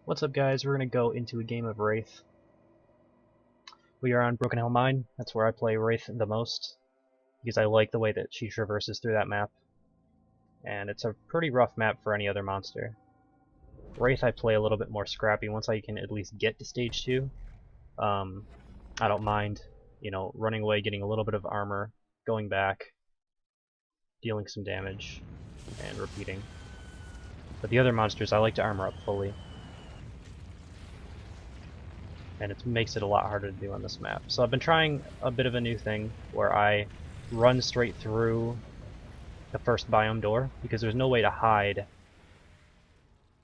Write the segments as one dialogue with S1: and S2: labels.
S1: What's up, guys? We're going to go into a game of Wraith. We are on Broken Hill Mine. That's where I play Wraith the most, because I like the way that she traverses through that map. And it's a pretty rough map for any other monster. Wraith I play a little bit more scrappy once I can at least get to stage 2. I don't mind, running away, getting a little bit of armor, going back, dealing some damage, and repeating. But the other monsters I like to armor up fully. And it makes it a lot harder to do on this map. So I've been trying a bit of a new thing where I run straight through the first biome door, because there's no way to hide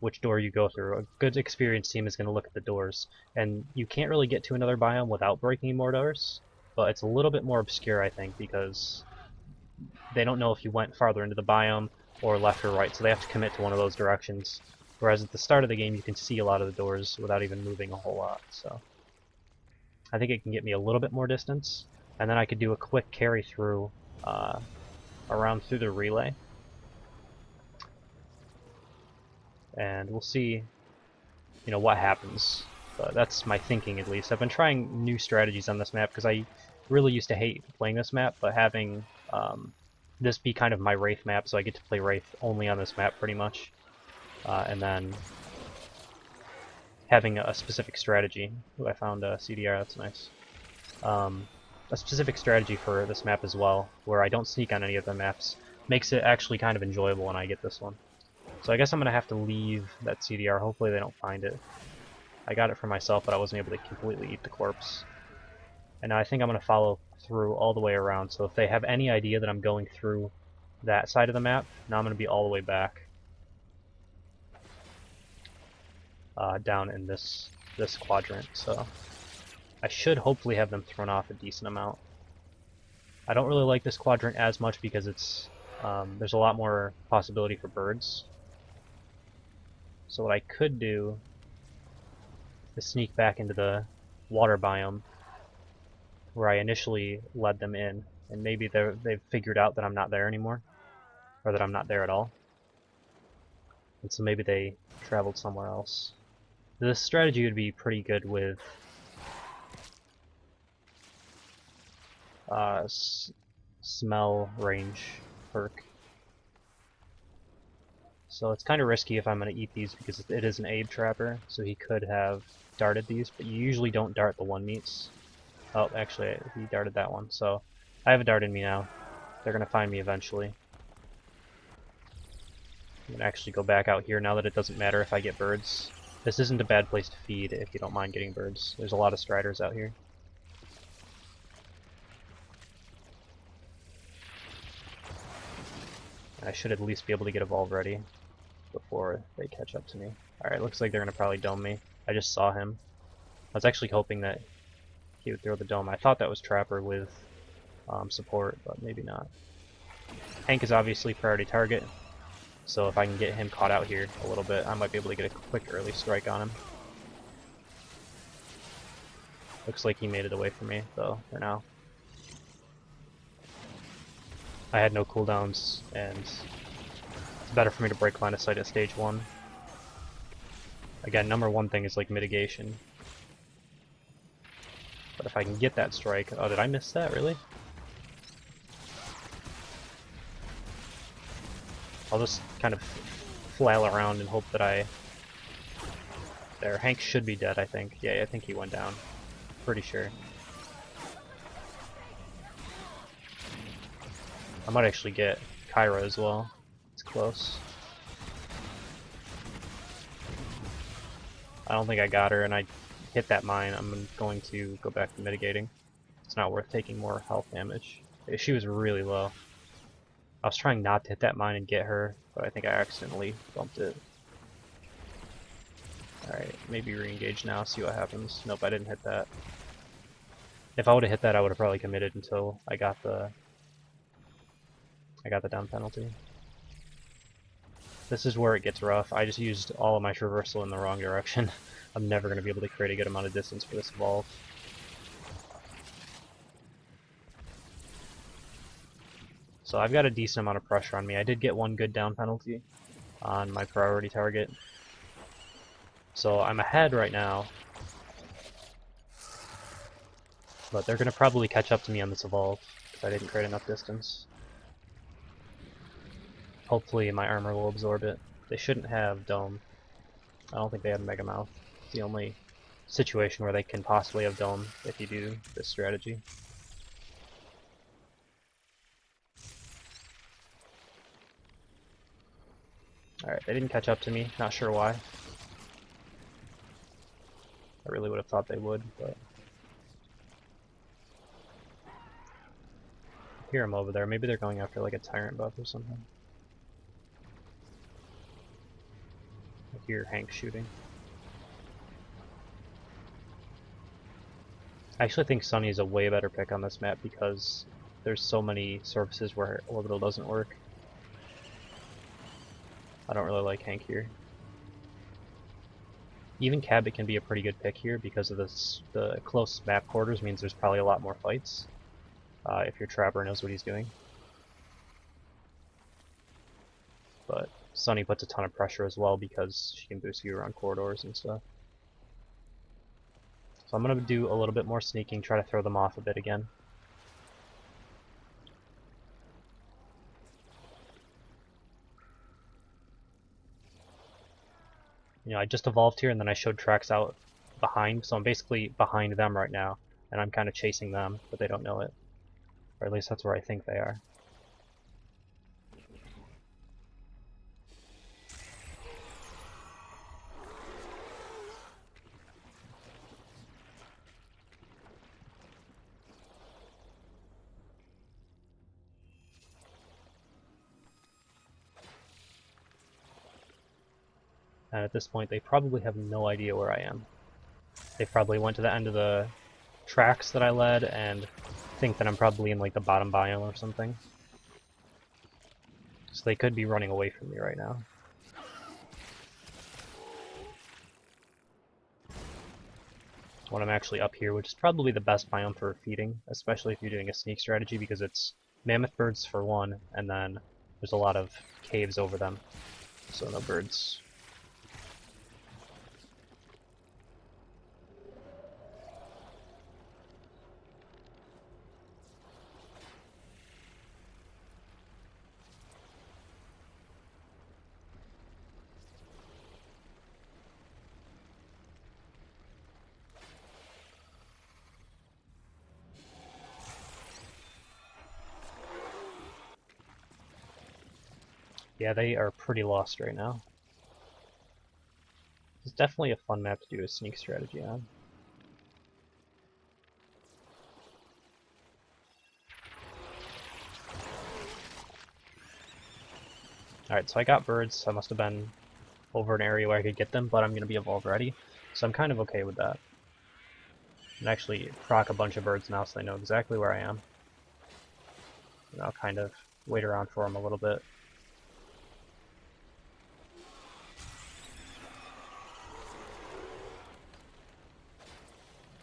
S1: which door you go through. A good experienced team is going to look at the doors, and you can't really get to another biome without breaking more doors, but it's a little bit more obscure, I think, because they don't know if you went farther into the biome or left or right, so they have to commit to one of those directions. Whereas at the start of the game, you can see a lot of the doors without even moving a whole lot. So I think it can get me a little bit more distance, and then I could do a quick carry through, around through the relay. And we'll see, what happens. But that's my thinking, at least. I've been trying new strategies on this map because I really used to hate playing this map, but having this be kind of my Wraith map, so I get to play Wraith only on this map pretty much. And then having a specific strategy. Ooh, I found a CDR, that's nice. A specific strategy for this map as well, where I don't sneak on any of the maps, makes it actually kind of enjoyable when I get this one. So I guess I'm going to have to leave that CDR, hopefully they don't find it. I got it for myself, but I wasn't able to completely eat the corpse. And now I think I'm going to follow through all the way around, so if they have any idea that I'm going through that side of the map, now I'm going to be all the way back. Down in this quadrant, so I should hopefully have them thrown off a decent amount. I don't really like this quadrant as much because it's there's a lot more possibility for birds. So what I could do is sneak back into the water biome where I initially led them in, and maybe they've figured out that I'm not there anymore, or that I'm not there at all, and so maybe they traveled somewhere else. This strategy would be pretty good with smell range perk. So it's kind of risky if I'm going to eat these because it is an Abe trapper, so he could have darted these, but you usually don't dart the one meats. Oh, actually, he darted that one, so I have a dart in me now. They're going to find me eventually. I'm going to actually go back out here now that it doesn't matter if I get birds. This isn't a bad place to feed if you don't mind getting birds. There's a lot of striders out here. I should at least be able to get evolve ready before they catch up to me. Alright, looks like they're going to probably dome me. I just saw him. I was actually hoping that he would throw the dome. I thought that was Trapper with support, but maybe not. Hank is obviously priority target, so if I can get him caught out here a little bit, I might be able to get a quick early strike on him. Looks like he made it away from me, though, for now. I had no cooldowns, and it's better for me to break line of sight at stage 1. Again, number one thing is like mitigation. But if I can get that strike... Oh, did I miss that, really? I'll just kind of flail around and hope that I... There, Hank should be dead, I think. Yeah, I think he went down. Pretty sure. I might actually get Kyra as well. It's close. I don't think I got her, and I hit that mine. I'm going to go back to mitigating. It's not worth taking more health damage. She was really low. I was trying not to hit that mine and get her, but I think I accidentally bumped it. Alright, maybe re-engage now, see what happens. Nope, I didn't hit that. If I would have hit that, I would have probably committed until I got the down penalty. This is where it gets rough. I just used all of my traversal in the wrong direction. I'm never going to be able to create a good amount of distance for this evolve. So I've got a decent amount of pressure on me. I did get one good down penalty on my priority target. So I'm ahead right now, but they're gonna probably catch up to me on this evolve, because I didn't create enough distance. Hopefully my armor will absorb it. They shouldn't have Dome. I don't think they have Mega Mouth. It's the only situation where they can possibly have Dome if you do this strategy. Alright, they didn't catch up to me. Not sure why. I really would have thought they would, but... I hear them over there. Maybe they're going after like a Tyrant buff or something. I hear Hank shooting. I actually think Sunny is a way better pick on this map because there's so many surfaces where Orbital doesn't work. I don't really like Hank here. Even Cabot can be a pretty good pick here because of this. The close map quarters means there's probably a lot more fights if your Trapper knows what he's doing. But Sunny puts a ton of pressure as well because she can boost you around corridors and stuff. So I'm going to do a little bit more sneaking, try to throw them off a bit again. You know, I just evolved here and then I showed tracks out behind, so I'm basically behind them right now, and I'm kind of chasing them, but they don't know it. Or at least that's where I think they are. And at this point, they probably have no idea where I am. They probably went to the end of the tracks that I led and think that I'm probably in like the bottom biome or something. So they could be running away from me right now. When I'm actually up here, which is probably the best biome for feeding, especially if you're doing a sneak strategy because it's mammoth birds for one, and then there's a lot of caves over them, so no birds. Yeah, they are pretty lost right now. It's definitely a fun map to do a sneak strategy on. Alright, so I got birds. I must have been over an area where I could get them, but I'm going to be evolve ready. So I'm kind of okay with that. And actually proc a bunch of birds now so they know exactly where I am. And I'll kind of wait around for them a little bit.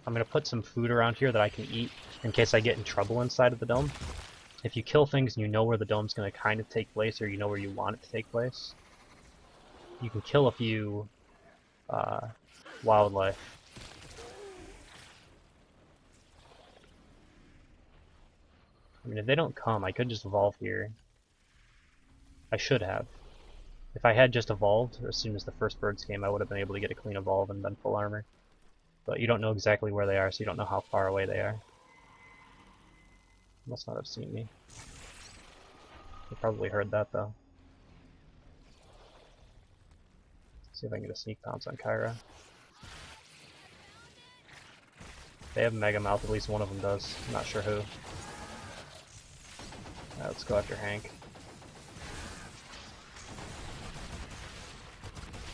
S1: I'm going to put some food around here that I can eat in case I get in trouble inside of the dome. If you kill things and you know where the dome's going to kind of take place, or you know where you want it to take place, you can kill a few wildlife. I mean, if they don't come, I could just evolve here. I should have. If I had just evolved as soon as the first birds came, I would have been able to get a clean evolve and then full armor. But you don't know exactly where they are, so you don't know how far away they are. Must not have seen me. They probably heard that though. Let's see if I can get a sneak pounce on Kyra. They have Mega Mouth, at least one of them does. I'm not sure who. Alright, let's go after Hank.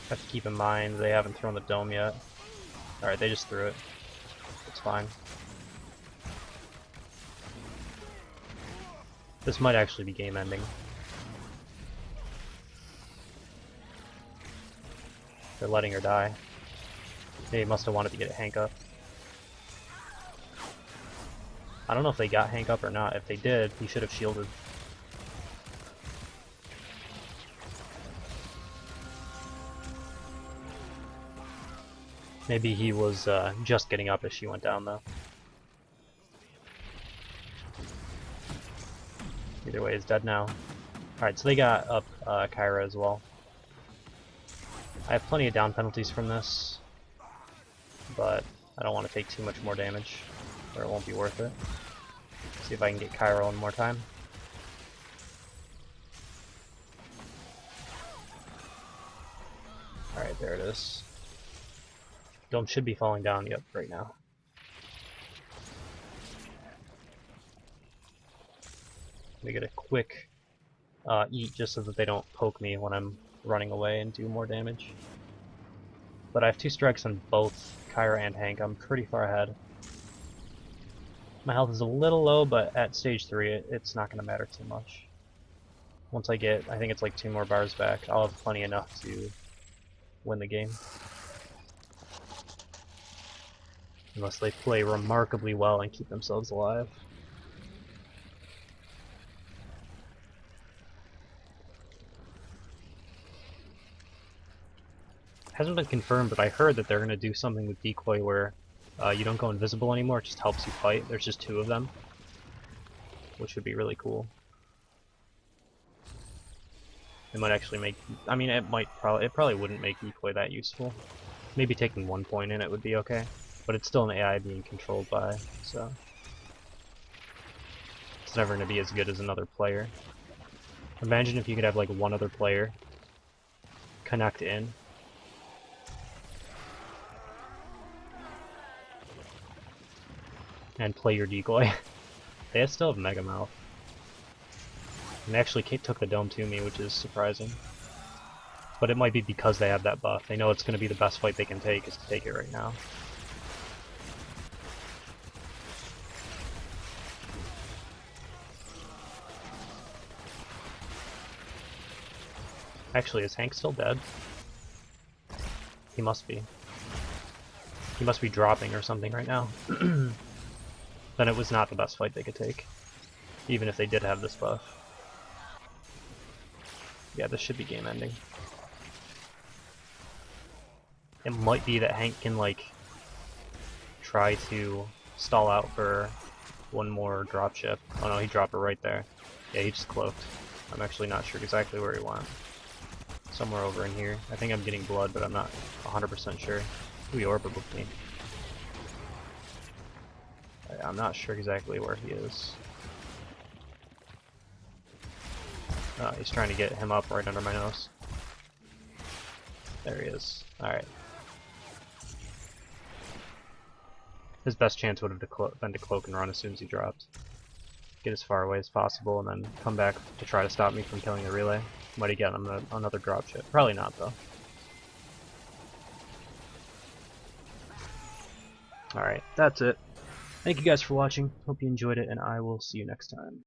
S1: Have to keep in mind they haven't thrown the dome yet. Alright, they just threw it. It's fine. This might actually be game ending. They're letting her die. They must have wanted to get Hank up. I don't know if they got Hank up or not. If they did, he should have shielded. Maybe he was just getting up as she went down, though. Either way, he's dead now. Alright, so they got up Kyra as well. I have plenty of down penalties from this, but I don't want to take too much more damage, or it won't be worth it. See if I can get Kyra one more time. Alright, there it is. Dome should be falling down, yep, right now. Let me get a quick eat just so that they don't poke me when I'm running away and do more damage. But I have 2 strikes on both Kyra and Hank. I'm pretty far ahead. My health is a little low, but at stage 3 it's not going to matter too much. Once I get, I think it's like 2 more bars back, I'll have plenty enough to win the game. Unless they play remarkably well and keep themselves alive. Hasn't been confirmed, but I heard that they're going to do something with Decoy where you don't go invisible anymore, it just helps you fight. There's just 2 of them, which would be really cool. It might actually make, I mean, it probably wouldn't make Decoy that useful. Maybe taking 1 point in it would be okay, but it's still an AI being controlled by, so it's never going to be as good as another player. Imagine if you could have like one other player connect in. And play your decoy. They still have Mega Mouth. And they actually took the dome to me, which is surprising. But it might be because they have that buff. They know it's going to be the best fight they can take, is to take it right now. Actually, is Hank still dead? He must be. He must be dropping or something right now. Then it was not the best fight they could take, even if they did have this buff. Yeah, this should be game ending. It might be that Hank can like try to stall out for 1 more dropship. Oh no, he dropped it right there. Yeah, he just cloaked. I'm actually not sure exactly where he went. Somewhere over in here. I think I'm getting blood, but I'm not 100% sure. Ooh, he orbited me. I'm not sure exactly where he is. He's trying to get him up right under my nose. There he is. Alright. His best chance would have been to cloak and run as soon as he dropped. Get as far away as possible and then come back to try to stop me from killing the relay. Might have gotten him another dropship. Probably not though. Alright, that's it. Thank you guys for watching. Hope you enjoyed it, and I will see you next time.